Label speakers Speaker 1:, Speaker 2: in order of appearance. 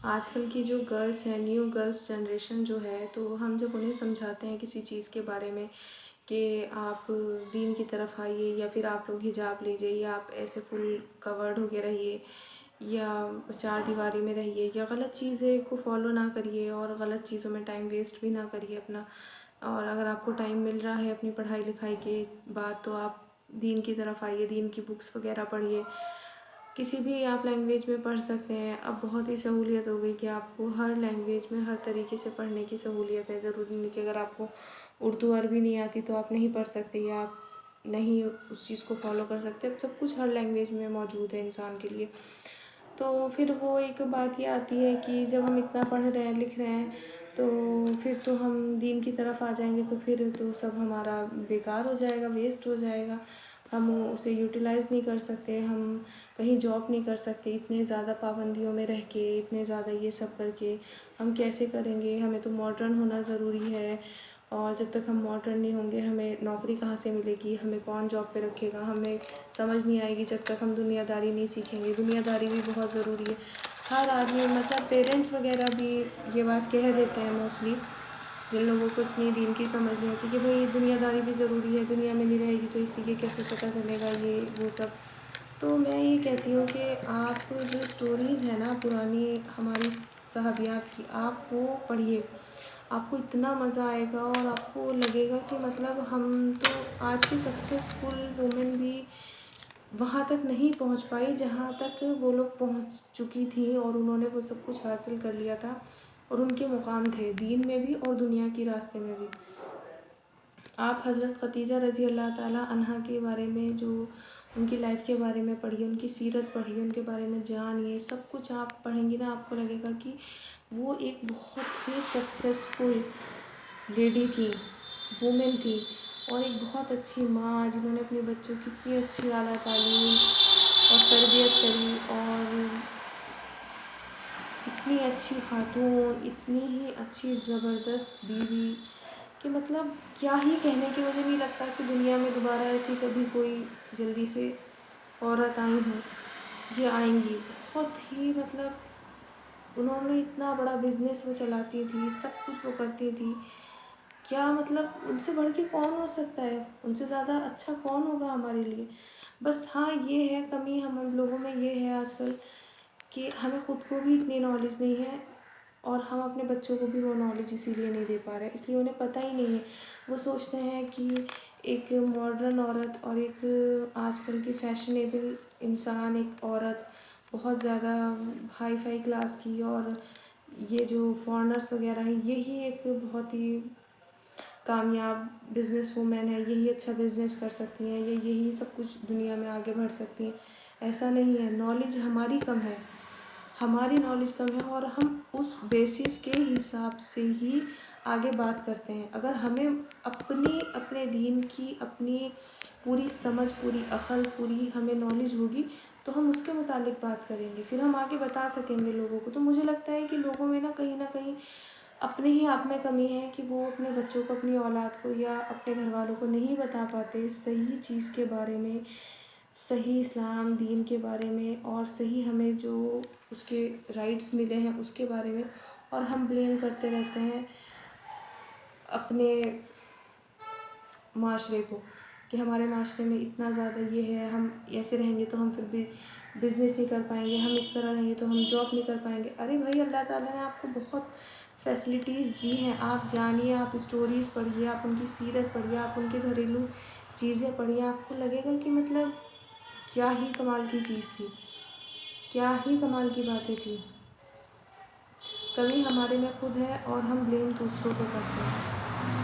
Speaker 1: آج کل کی جو گرلس ہیں، نیو گرلس جنریشن جو ہے، تو ہم جب انہیں سمجھاتے ہیں کسی چیز کے بارے میں کہ آپ دین کی طرف آئیے، یا پھر آپ لوگ حجاب لیجئے، یا آپ ایسے فل کورڈ ہو کے رہیے، یا چار دیواری میں رہیے، یا غلط چیزیں کو فالو نہ کریے اور غلط چیزوں میں ٹائم ویسٹ بھی نہ کریے اپنا، اور اگر آپ کو ٹائم مل رہا ہے اپنی پڑھائی لکھائی کے بعد تو آپ دین کی طرف آئیے، دین کی بکس وغیرہ پڑھیے، کسی بھی آپ لینگویج میں پڑھ سکتے ہیں۔ اب بہت ہی سہولیت ہو گئی کہ آپ کو ہر لینگویج میں ہر طریقے سے پڑھنے کی سہولیت ہے۔ ضروری نہیں کہ اگر آپ کو اردو عربی نہیں آتی تو آپ نہیں پڑھ سکتے، یا آپ نہیں اس چیز کو فالو کر سکتے۔ اب سب کچھ ہر لینگویج میں موجود ہے انسان کے لیے۔ تو پھر وہ ایک بات یہ آتی ہے کہ جب ہم اتنا پڑھ رہے ہیں، لکھ رہے ہیں، تو پھر تو ہم دین کی طرف آ جائیں گے تو پھر تو سب ہمارا بیکار ہو جائے گا، ویسٹ ہو جائے گا، ہم اسے یوٹیلائز نہیں کر سکتے، ہم کہیں جاب نہیں کر سکتے، اتنے زیادہ پابندیوں میں رہ کے، اتنے زیادہ یہ سب کر کے ہم کیسے کریں گے؟ ہمیں تو ماڈرن ہونا ضروری ہے، اور جب تک ہم ماڈرن نہیں ہوں گے ہمیں نوکری کہاں سے ملے گی؟ ہمیں کون جاب پہ رکھے گا؟ ہمیں سمجھ نہیں آئے گی جب تک ہم دنیا داری نہیں سیکھیں گے۔ دنیا داری بھی بہت ضروری ہے۔ ہر آدمی، مطلب پیرنٹس وغیرہ بھی یہ بات کہہ دیتے ہیں موسٹلی، جن لوگوں کو اتنی دین کی سمجھ نہیں ہوتی، کہ بھئی دنیا داری بھی ضروری ہے، دنیا میں نہیں رہے گی تو اسی کے کیسے پتہ چلے گا یہ وہ سب۔ تو میں یہ کہتی ہوں کہ آپ جو اسٹوریز ہیں نا پرانی ہماری صحابیات کی، آپ وہ پڑھیے، آپ کو اتنا مزہ آئے گا، اور آپ کو لگے گا کہ مطلب ہم تو آج کی سکسیزفل وومن بھی وہاں تک نہیں پہنچ پائی جہاں تک وہ لوگ پہنچ چکی تھیں، اور انہوں نے وہ سب کچھ حاصل کر لیا تھا، اور ان کے مقام تھے دین میں بھی اور دنیا کی راستے میں بھی۔ آپ حضرت خدیجہ رضی اللہ تعالیٰ عنہا کے بارے میں، جو ان کی لائف کے بارے میں پڑھیے، ان کی سیرت پڑھیے، ان کے بارے میں جانیے، سب کچھ آپ پڑھیں گی نا، آپ کو لگے گا کہ وہ ایک بہت ہی سکسیزفل لیڈی تھی، وومن تھی، اور ایک بہت اچھی ماں، جنہوں نے اپنے بچوں کی اتنی اچھی اعلیٰ تعلیم اور تربیت کری، اور اتنی اچھی خاتون، اتنی ہی اچھی زبردست بیوی، کہ مطلب کیا ہی کہنے، کہ مجھے نہیں لگتا کہ دنیا میں دوبارہ ایسی کبھی کوئی جلدی سے عورت آئی ہوں، یہ آئیں گی۔ بہت ہی مطلب انہوں نے اتنا بڑا بزنس وہ چلاتی تھی، سب کچھ وہ کرتی تھی، کیا مطلب ان سے بڑھ کے کون ہو سکتا ہے؟ ان سے زیادہ اچھا کون ہوگا ہمارے لیے؟ بس ہاں یہ ہے کمی ہم لوگوں میں، یہ ہے آج کل کہ ہمیں خود کو بھی اتنی نالج نہیں ہے، اور ہم اپنے بچوں کو بھی وہ نالج اسی لیے نہیں دے پا رہے، اس لیے انہیں پتہ ہی نہیں ہے۔ وہ سوچتے ہیں کہ ایک ماڈرن عورت اور ایک آج کل کی فیشنیبل انسان، ایک عورت بہت زیادہ ہائی فائی کلاس کی، اور یہ جو فارنرس وغیرہ ہیں، یہی ایک بہت ہی کامیاب بزنس وومن ہے، یہی اچھا بزنس کر سکتی ہیں، یا یہی سب کچھ دنیا میں آگے بڑھ سکتی ہیں۔ ایسا نہیں ہے، نالج ہماری کم ہے، ہماری نالج کم ہے، اور ہم اس بیسس کے حساب سے ہی آگے بات کرتے ہیں۔ اگر ہمیں اپنے دین کی اپنی پوری سمجھ، پوری عقل، پوری ہمیں نالج ہوگی تو ہم اس کے متعلق بات کریں گے، پھر ہم آگے بتا سکیں گے لوگوں کو۔ تو مجھے لگتا ہے کہ لوگوں میں نہ کہیں اپنے ہی آپ میں کمی ہے، کہ وہ اپنے بچوں کو، اپنی اولاد کو، یا اپنے گھر والوں کو نہیں بتا پاتے صحیح چیز کے بارے میں، صحیح اسلام دین کے بارے میں، اور صحیح ہمیں جو اس کے رائٹس ملے ہیں اس کے بارے میں، اور ہم بلیم کرتے رہتے ہیں اپنے معاشرے کو، کہ ہمارے معاشرے میں اتنا زیادہ یہ ہے، ہم ایسے رہیں گے تو ہم پھر بھی بزنس نہیں کر پائیں گے، ہم اس طرح رہیں گے تو ہم جاب نہیں کر پائیں گے۔ ارے بھائی، اللہ تعالیٰ نے آپ کو بہت فیسلٹیز دی ہیں، آپ جانیے، آپ اسٹوریز پڑھیے، آپ ان کی سیرت پڑھیے، آپ ان کے گھریلو چیزیں پڑھیے، آپ کو لگے گا کہ مطلب کیا ہی کمال کی چیز تھی، کیا ہی کمال کی باتیں تھیں۔ کمی ہمارے میں خود ہے، اور ہم بلیم دوسروں کو کرتے ہیں۔